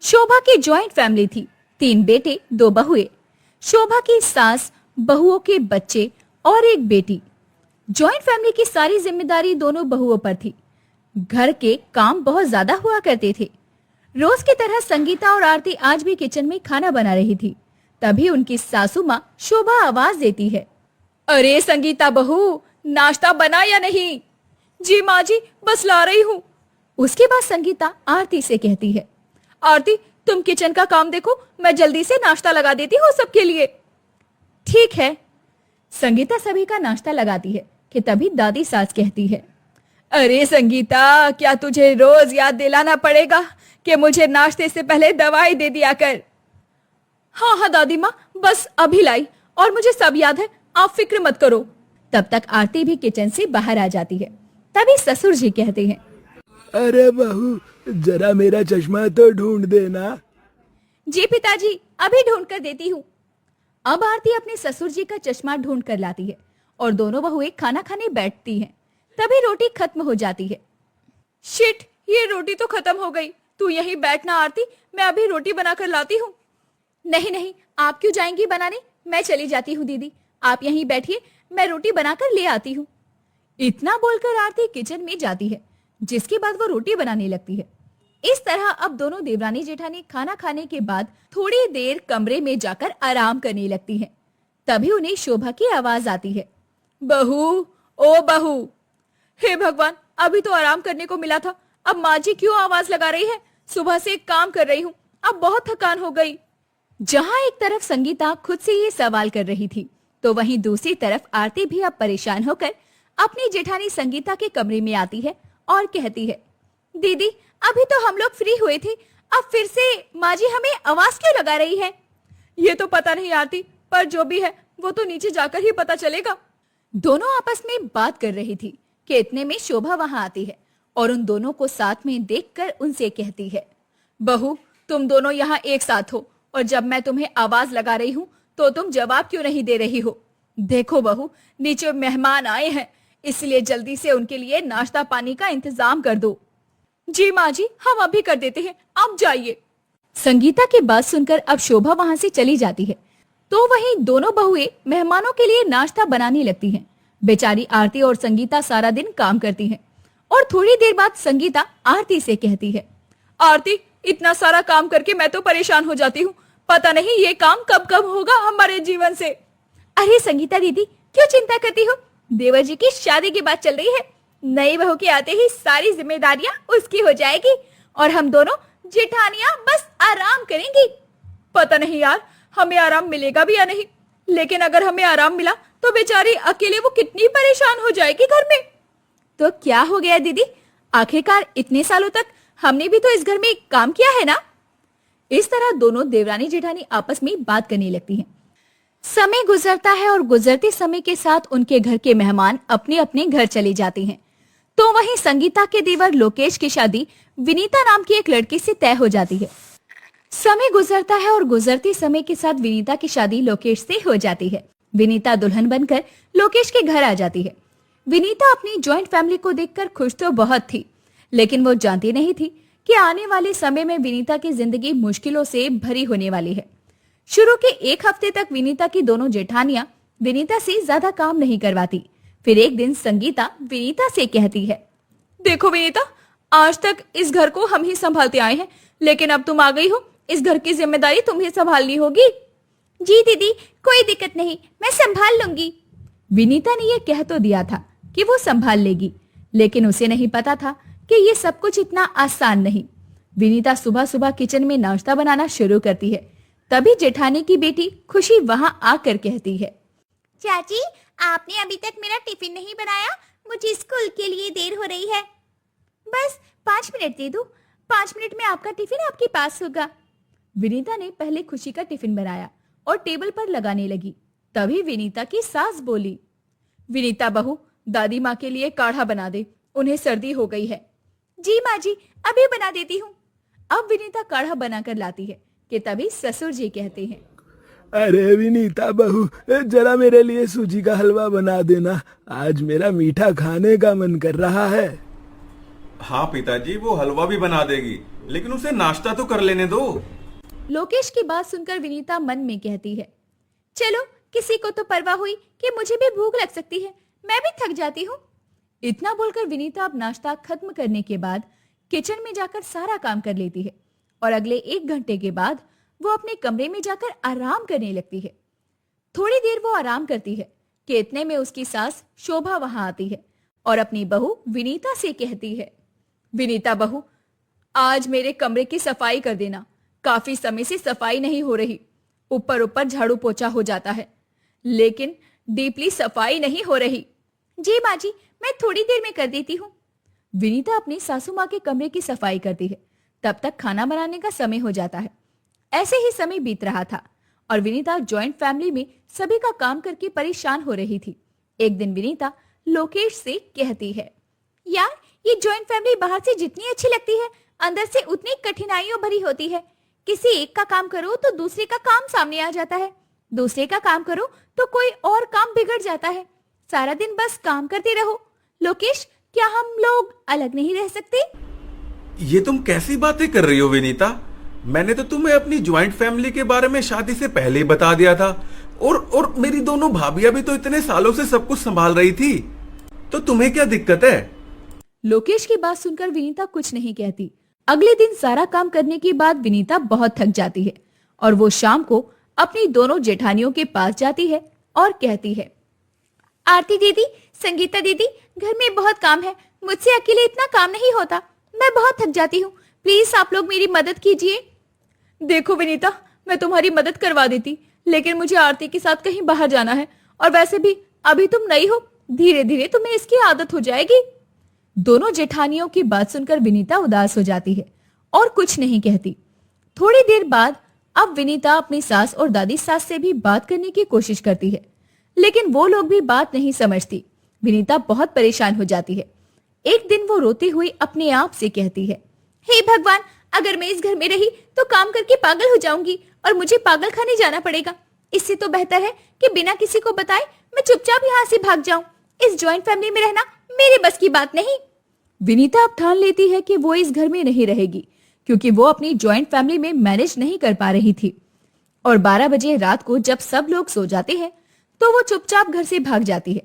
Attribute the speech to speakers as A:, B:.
A: शोभा की joint family थी। 3 बेटे 2 बहुएं। शोभा की सास, बहुओं के बच्चे और एक बेटी। जॉइंट फैमिली की सारी जिम्मेदारी दोनों बहुओं पर थी। घर के काम बहुत ज्यादा हुआ करते थे। रोज की तरह संगीता और आरती आज भी किचन में खाना बना रही थी। तभी उनकी सासू माँ शोभा आवाज देती है, अरे संगीता बहू, नाश्ता बना या नहीं? जी माँ जी, बस ला रही हूँ। उसके बाद संगीता आरती से कहती है, आरती तुम किचन का काम देखो, मैं जल्दी से नाश्ता लगा देती हूँ सबके लिए। ठीक है। संगीता सभी का नाश्ता लगाती है कि तभी दादी सास कहती है, अरे संगीता, क्या तुझे रोज याद दिलाना पड़ेगा कि मुझे नाश्ते से पहले दवाई दे दिया कर? हाँ हाँ दादी माँ, बस अभी लाई और मुझे सब याद है, आप फिक्र मत करो। तब तक आरती भी किचन से बाहर आ जाती है। तभी ससुर जी कहते हैं,
B: अरे बहू, जरा मेरा चश्मा तो ढूंढ देना।
A: जी पिताजी, अभी ढूंढ कर देती हूँ। अब आरती अपने ससुर जी का चश्मा ढूंढ कर लाती है और दोनों बहुएं खाना खाने बैठती हैं। तभी रोटी खत्म हो जाती है। शिट, ये रोटी तो खत्म हो गई। तू यहीं बैठना आरती, मैं अभी रोटी बनाकर लाती हूँ। नहीं नहीं, आप क्यों जाएंगी बनाने? मैं चली जाती हूँ दीदी, आप यहीं बैठिए, मैं रोटी बनाकर ले आती हूँ। इतना बोलकर आरती किचन में जाती है, जिसके बाद वो रोटी बनाने लगती है। इस तरह अब दोनों देवरानी जेठानी खाना खाने के बाद थोड़ी देर कमरे में जाकर आराम करने लगती हैं। तभी उन्हें शोभा की आवाज आती है, बहू, ओ बहू। हे भगवान, अभी तो आराम करने को मिला था, अब माँ जी क्यों आवाज लगा रही है? सुबह से काम कर रही हूँ, अब बहुत थकान हो गई। जहाँ एक तरफ संगीता खुद से ये सवाल कर रही थी, तो वहीं दूसरी तरफ आरती भी अब परेशान होकर अपनी जेठानी संगीता के कमरे में आती है और कहती है, दीदी अभी तो हम लोग फ्री हुए थे, अब फिर से माँ जी हमें आवाज क्यों लगा रही है? ये तो पता नहीं आरती, पर जो भी है वो तो नीचे जाकर ही पता चलेगा। दोनों आपस में बात कर रही थी कि इतने में शोभा वहां आती है और उन दोनों को साथ में देखकर उनसे कहती है, बहू तुम दोनों यहाँ एक साथ हो और जब मैं तुम्हें आवाज लगा रही हूँ तो तुम जवाब क्यों नहीं दे रही हो? देखो बहू, नीचे मेहमान आए हैं, इसलिए जल्दी से उनके लिए नाश्ता पानी का इंतजाम कर दो। जी माँ जी, हम अभी कर देते हैं, आप जाइए। संगीता की बात सुनकर अब शोभा वहां से चली जाती है, तो वहीं दोनों बहुएं मेहमानों के लिए नाश्ता बनाने लगती हैं। बेचारी आरती और संगीता सारा दिन काम करती हैं और थोड़ी देर बाद संगीता आरती से कहती है, आरती इतना सारा काम करके मैं तो परेशान हो जाती हूँ, पता नहीं ये काम कब कब होगा हमारे जीवन से। अरे संगीता दीदी, क्यों चिंता करती हो? देवर जी की शादी की बात चल रही है, नई बहू के आते ही सारी जिम्मेदारियां उसकी हो जाएगी और हम दोनों जेठानियां बस आराम करेंगी। पता नहीं यार, हमें आराम मिलेगा भी या नहीं, लेकिन अगर हमें आराम मिला तो बेचारी अकेले वो कितनी परेशान हो जाएगी घर में। तो क्या हो गया दीदी, आखिरकार इतने सालों तक हमने भी तो इस घर में काम किया है ना। इस तरह दोनों देवरानी जेठानी आपस में बात करने लगती हैं। समय गुजरता है और गुजरते समय के साथ उनके घर के मेहमान अपने अपने घर चले जाते हैं। तो वहीं संगीता के देवर लोकेश की शादी विनीता नाम की एक लड़की से तय हो जाती है। समय गुजरता है और गुजरते समय के साथ विनीता की शादी लोकेश से हो जाती है। विनीता दुल्हन बनकर लोकेश के घर आ जाती है। विनीता अपनी जॉइंट फैमिली को देखकर खुश तो बहुत थी, लेकिन वो जानती नहीं थी कि आने वाले समय में विनीता की जिंदगी मुश्किलों से भरी होने वाली है। शुरू के 1 हफ्ते तक विनीता की दोनों जेठानियां विनीता से ज्यादा काम नहीं करवाती। फिर एक दिन संगीता विनीता से कहती है, देखो विनीता, आज तक इस घर को हम ही संभालते आए हैं, लेकिन अब तुम आ गई हो, इस घर की जिम्मेदारी तुम्हें संभालनी होगी। जी दीदी, कोई दिक्कत नहीं, मैं संभाल लूंगी। विनीता ने यह कह तो दिया था कि वो संभाल लेगी, लेकिन उसे नहीं पता था कि ये सब कुछ इतना आसान नहीं। विनीता सुबह सुबह किचन में नाश्ता बनाना शुरू करती है। तभी जेठानी की बेटी खुशी वहां आकर कहती है, चाची आपने अभी तक मेरा टिफिन नहीं बनाया, मुझे स्कूल के लिए देर हो रही है। बस 5 मिनट दे दो, 5 मिनट में आपका टिफिन आपके पास होगा। विनीता ने पहले खुशी का टिफिन बनाया और टेबल पर लगाने लगी। तभी विनीता की सास बोली, विनीता बहू, दादी माँ के लिए काढ़ा बना दे, उन्हें सर्दी हो गई है। जी माँ जी, अभी बना देती हूँ। अब विनीता काढ़ा बनाकर लाती है कि तभी ससुर जी कहते हैं,
B: अरे विनीता बहू, जरा मेरे लिए सूजी का हलवा बना देना, आज मेरा मीठा खाने का मन कर रहा है।
C: हाँ पिताजी, वो हलवा भी बना देगी, लेकिन उसे नाश्ता तो कर लेने दो।
A: लोकेश की बात सुनकर विनीता मन में कहती है, चलो किसी को तो परवाह हुई कि मुझे भी भूख लग सकती है, मैं भी थक जाती हूँ। इतना बोलकर विनीता अब नाश्ता खत्म करने के बाद किचन में जाकर सारा काम कर लेती है और अगले 1 घंटे के बाद वो अपने कमरे में जाकर आराम करने लगती है। थोड़ी देर वो आराम करती है कि इतने में उसकी सास शोभा वहां आती है और अपनी बहू विनीता से कहती है, विनीता बहू, आज मेरे कमरे की सफाई कर देना, काफी समय से सफाई नहीं हो रही। ऊपर ऊपर झाड़ू पोछा हो जाता है लेकिन डीपली सफाई नहीं हो रही। जी माँ जी, मैं थोड़ी देर में कर देती हूँ। विनीता अपनी सासू माँ के कमरे की सफाई करती है। तब तक खाना बनाने का समय हो जाता है। ऐसे ही समय बीत रहा था और विनीता जॉइंट फैमिली में सभी का काम करके परेशान हो रही थी। एक दिन विनीता लोकेश से कहती है, यार ये जॉइंट फैमिली बाहर से जितनी अच्छी लगती है, अंदर से उतनी कठिनाइयों भरी होती है। किसी एक का काम करो तो दूसरे का काम सामने आ जाता है, दूसरे का काम करो तो कोई और काम बिगड़ जाता है। सारा दिन बस काम करते रहो। लोकेश, क्या हम लोग अलग नहीं रह सकते?
C: ये तुम कैसी बातें कर रही हो विनीता? मैंने तो तुम्हें अपनी ज्वाइंट फैमिली के बारे में शादी से पहले ही बता दिया था। और मेरी दोनों भाभियां भी तो इतने सालों से सब कुछ संभाल रही थी, तो तुम्हें क्या दिक्कत है?
A: लोकेश की बात सुनकर विनीता कुछ नहीं कहती। अगले दिन सारा काम करने के बाद विनीता बहुत थक जाती है और वो शाम को अपनी दोनों जेठानियों के पास जाती है और कहती है, आरती दीदी, संगीता दीदी, घर में बहुत काम है, मुझसे अकेले इतना काम नहीं होता, मैं बहुत थक जाती हूँ, प्लीज आप लोग मेरी मदद कीजिए। देखो विनीता, मैं तुम्हारी मदद करवा देती, लेकिन मुझे आरती के साथ कहीं बाहर जाना है और वैसे भी अभी तुम नई हो, धीरे धीरे तुम्हें इसकी आदत हो जाएगी। दोनों जेठानियों की बात सुनकर विनीता उदास हो जाती है और कुछ नहीं कहती। थोड़ी देर बाद अब विनीता अपनी सास और दादी सास से भी बात करने की कोशिश करती है, लेकिन वो लोग भी बात नहीं समझती। विनीता बहुत परेशान हो जाती है। एक दिन वो रोती हुई अपने आप से कहती है, हे भगवान, अगर मैं इस घर में रही तो काम करके पागल हो जाऊंगी और मुझे पागल खाने जाना पड़ेगा। इससे तो बेहतर है कि बिना किसी को बताए मैं चुपचाप यहाँ से भाग जाऊं। इस ज्वाइंट फैमिली में रहना मेरे बस की बात नहीं। विनीता अब ठान लेती है कि वो इस घर में नहीं रहेगी, क्योंकि वो अपनी ज्वाइंट फैमिली में मैनेज नहीं कर पा रही थी। और 12 बजे रात को जब सब लोग सो जाते हैं तो वो चुपचाप घर से भाग जाती है।